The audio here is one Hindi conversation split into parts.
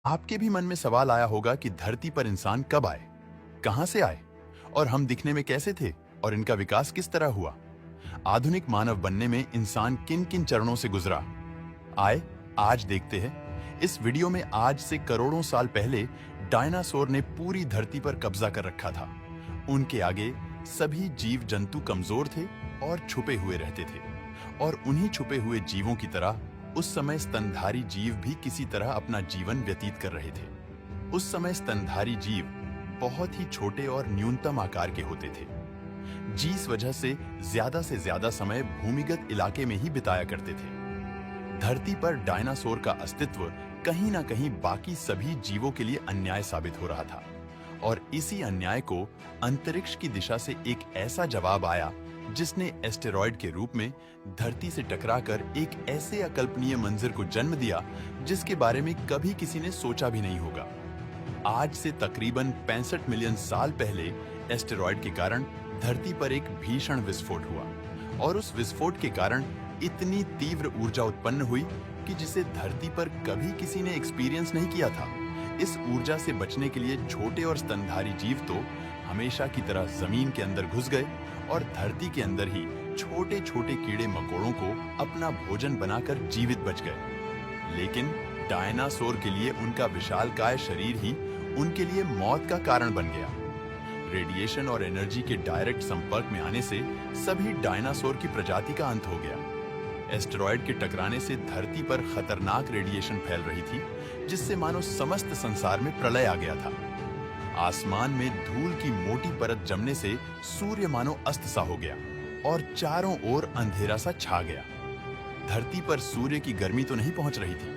आपके भी मन में सवाल आया होगा कि धरती पर इंसान कब आए, कहां से आए और हम दिखने में कैसे थे और इनका विकास किस तरह हुआ। आधुनिक मानव बनने में इंसान किन किन चरणों से गुजरा, आए आज देखते हैं। इस वीडियो में आज से करोड़ों साल पहले डायनासोर ने पूरी धरती पर कब्जा कर रखा था। उनके आगे सभी जीव जंतु कमजोर थे और छुपे हुए रहते थे, और उन्हीं छुपे हुए जीवों की तरह उस समय स्तनधारी जीव भी किसी तरह अपना जीवन व्यतीत कर रहे थे। उस समय स्तनधारी जीव बहुत ही छोटे और न्यूनतम आकार के होते थे, जिस वजह से ज्यादा समय भूमिगत इलाके में ही बिताया करते थे। धरती पर डायनासोर का अस्तित्व कहीं ना कहीं बाकी सभी जीवों के लिए अन्याय साबित हो रहा था, और इसी अन्याय को अंतरिक्ष की दिशा से एक ऐसा जवाब आया जिसने एस्टेरॉयड के रूप में धरती से टकराकर एक ऐसे अकल्पनीय मंजर को जन्म दिया जिसके बारे में कभी किसी ने सोचा भी नहीं होगा। आज से तकरीबन 65 मिलियन साल पहले एस्टेरॉयड के कारण धरती पर एक भीषण विस्फोट हुआ, और उस विस्फोट के कारण इतनी तीव्र ऊर्जा उत्पन्न हुई कि जिसे धरती पर कभी किसी ने एक्सपीरियंस नहीं किया था। इस ऊर्जा से बचने के लिए छोटे और स्तनधारी जीव तो हमेशा की तरह जमीन के अंदर घुस गए और धरती के अंदर ही छोटे छोटे कीड़े मकोड़ों को अपना भोजन बनाकर जीवित बच गए। लेकिन डायनासोर के लिए उनका विशालकाय शरीर ही उनके लिए मौत का कारण बन गया। रेडिएशन और एनर्जी के डायरेक्ट संपर्क में आने से सभी डायनासोर की प्रजाति का अंत हो गया। एस्टेरॉयड के टकराने से धरती पर खतरनाक रेडिएशन फैल रही थी, जिससे मानो समस्त संसार में प्रलय आ गया था। आसमान में धूल की मोटी परत जमने से सूर्य मानो अस्त सा हो गया और चारों ओर अंधेरा सा छा गया। धरती पर सूर्य की गर्मी तो नहीं पहुंच रही थी,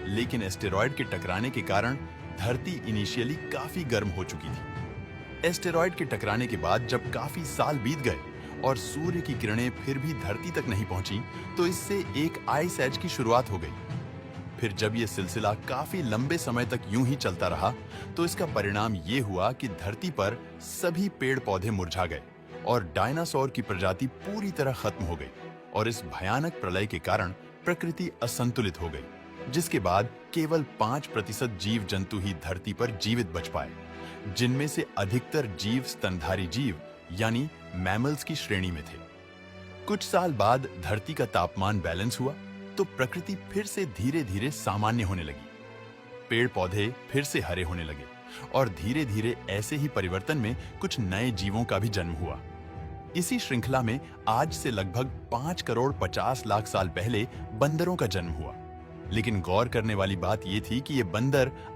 लेकिन एस्टेरॉयड के टकराने के कारण धरती इनिशियली काफी गर्म हो चुकी थी। एस्टेरॉयड के टकराने के बाद जब काफी साल बीत गए और सूर्य की किरणें फिर भी धरती तक नहीं पहुंची, तो इससे एक आइस एज की शुरुआत हो गई। फिर जब यह सिलसिला काफी लंबे समय तक यूं ही चलता रहा, तो इसका परिणाम ये हुआ कि धरती पर सभी पेड़ पौधे मुरझा गए और डायनासोर की प्रजाति पूरी तरह खत्म हो गई, और इस भयानक प्रलय के कारण प्रकृति असंतुलित हो गई, जिसके बाद केवल 5% जीव जंतु ही धरती पर जीवित बच पाए, जिनमें से अधिकतर जीव स्तनधारी जीव यानी मैमल्स की श्रेणी में थे। कुछ साल बाद धरती का तापमान बैलेंस हुआ, तो प्रकृति फिर से धीरे धीरे सामान्य होने लगी। पेड़ पौधे फिर से हरे होने लगे, और धीरे धीरे ऐसे ही परिवर्तन में कुछ नए जीवों का भी जन्म हुआ। इसी श्रृंखला में आज से लगभग 5 करोड़ 50 लाख साल पहले बंदरों का जन्म हुआ। लेकिन गौर करने वाली बात यह थी कि ये बंदर